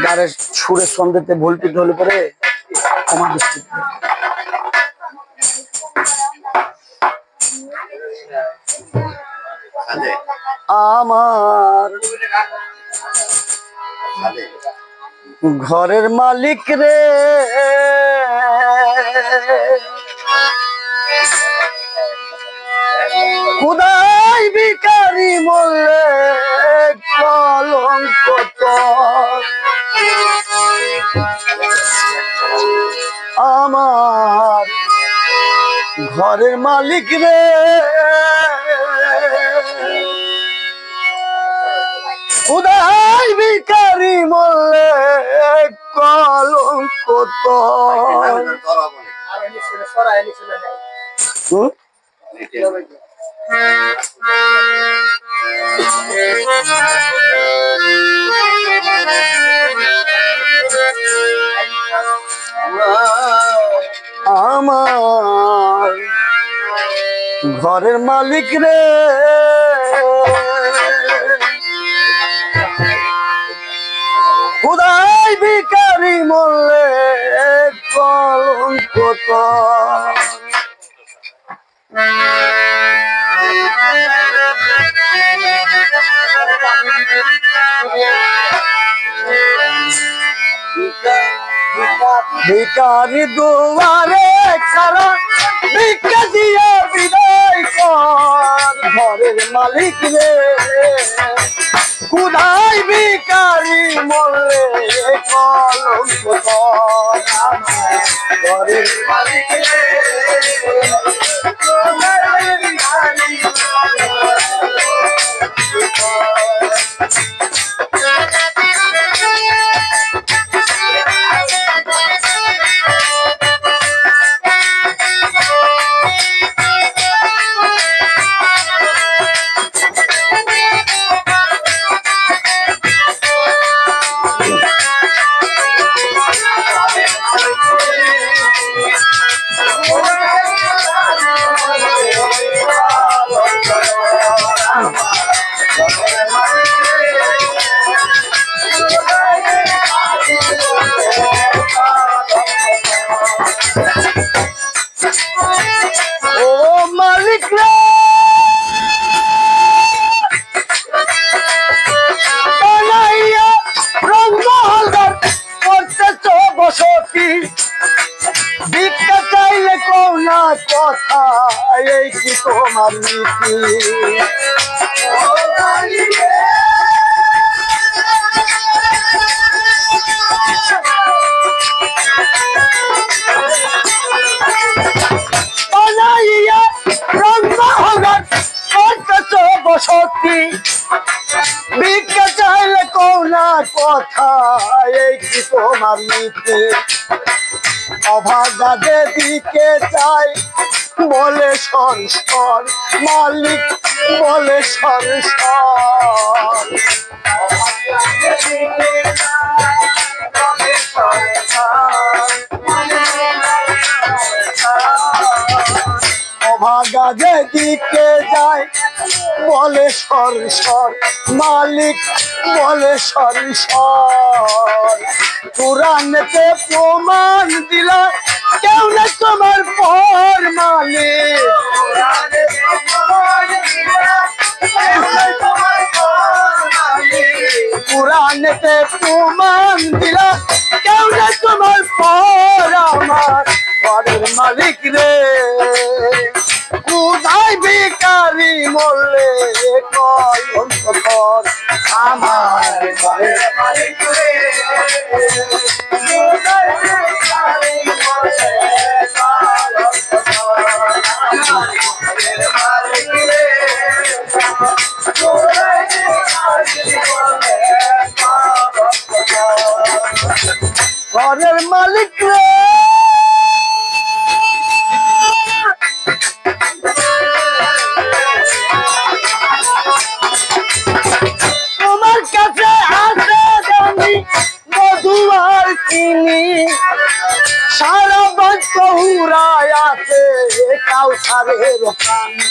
গাড়ের সুরের সন্ধ্যেতে ভোল্টেজ হলে পরে আমার দৃষ্টি আমার ঘরের মালিক রে খুদাই ভিখারি বললে কলঙ্ক তোর আমার ঘরের মালিক রে খুদাই ভিখারি বললে কলঙ্ক তোর আমার ঘরের মালিক রে খুদাই ভিখারি বললে কলঙ্ক তোর ভিখারি দুয়ারে খারা ভিক্ষা দিয়া বিদায় কর ঘরের মালিক রে খুদাই ভিখারি বললে কলঙ্ক তোর ঘরের মালিক রে ভিক্ষা চাইলে কোনা কথা এই কি তোমার নীতি বসতি ভিক্ষা চাইলে কোনা কথা এই কি তোমার নীতি অভাগা দেবীকে চাই বলে সংসার মালিক বলে সংসার অভাগা যেদিকে যায় বলে সংসার মালিক বলে সংসার কুরআনেতে প্রমাণ দিলা কেউ না তোমার পর মালিক কুরআনেতে প্রমাণ দিলা কেউ না তোমার পর আমার ঘরের মালিক রে খুদাই ভিখারি বললে কলঙ্ক তোর আমার ঘরের মালিক রে খুদাই ভিখারি বললে কলঙ্ক তোর ঘরের মালিক রে খুদাই ভিখারি বললে কলঙ্ক তোর ঘরের মালিক রে সারা বাক্য হুরায় আছে কাউসারের পানি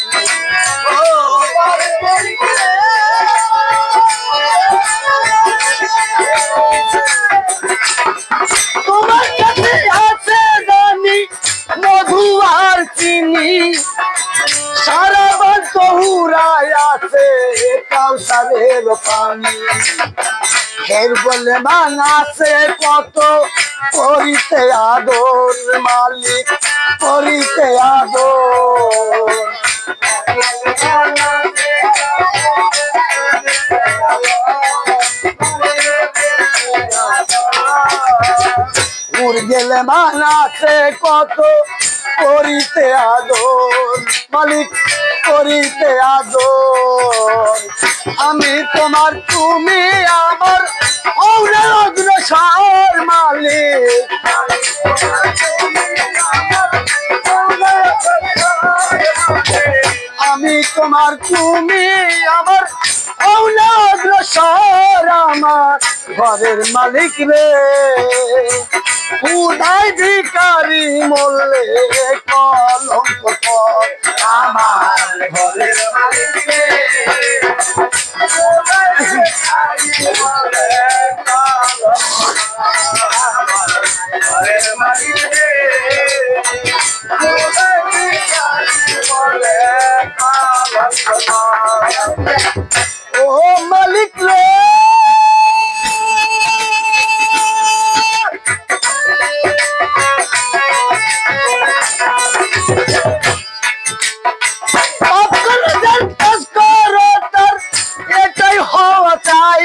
এর বলে মানাছে কত করিতে আদর মালিক করিতে আদর উড় গেলে মানাছে কত করিতে আদর মালিক করিতে আদর আমি তোমার তুমি আমার অগ্রসর মালিক আমি তোমার তুমি আমার অগ্রসর আমার ঘরের মালিক রে উদয় ভিখারি মরলে কলঙ্ক কর আমার ঘরের মালিক রে উদয় ভিখারি মরলে ঘরের মালিক রে উদয় ভিখারি মরলে কলঙ্ক ও মালিক রে এটাই হওয়া চাই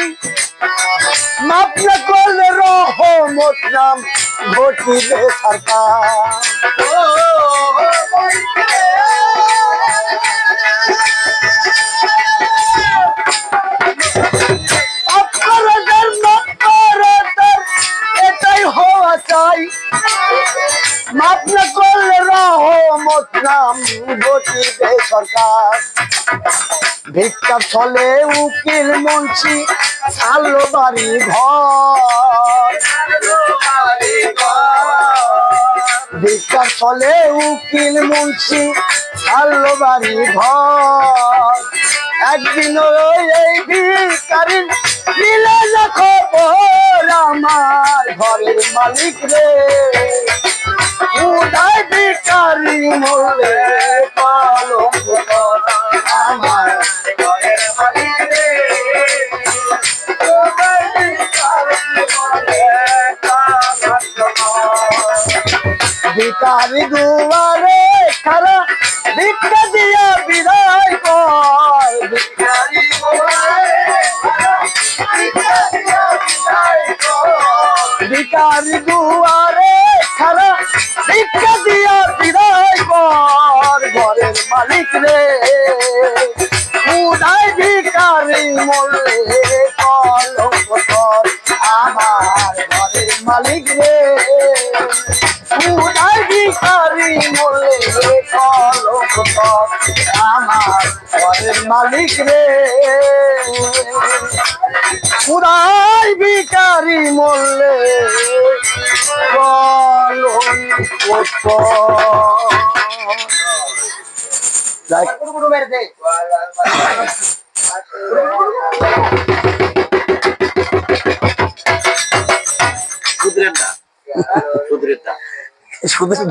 মাপ না করলে রহমত নাম ঘটিবে সরকার এটাই হওয়া চাই মাপ না করলে রহমত নাম ঘটিবে সরকার ভিক্ষার ছলে উকিল মুন্সি ছাড়লো বাড়ি ঘর ভিক্ষার ছলে উকিল মুন্সি ছাড়লো বাড়ি ঘর একদিন এই ভিখারির মিলে না খবর আমার ঘরের মালিক রে উদয় ভিখারি মরলে কলঙ্ক কর আমার ঘরের মালিক রে উদয় ভিখারি মরলে কলঙ্ক কর ভিখারি দুয়ারে খারা ভিক্ষা দিয়া বিদায় কর ভিখারি দুয়ারে খারা ভিক্ষা দিয়া বিদায় কর ভিখারি দুয়ারে খারা ভিক্ষা দিয়া বিদায় কর ঘরের মালিক রে উদয় ভিখারি মরলে কলঙ্ক কর আমার ঘরের মালিক রে উদয় ভিখারি মরলে কলঙ্ক কর আমার ঘরের মালিক রে উদয় ভিখারি মরলে কলঙ্ক কর। সুধীর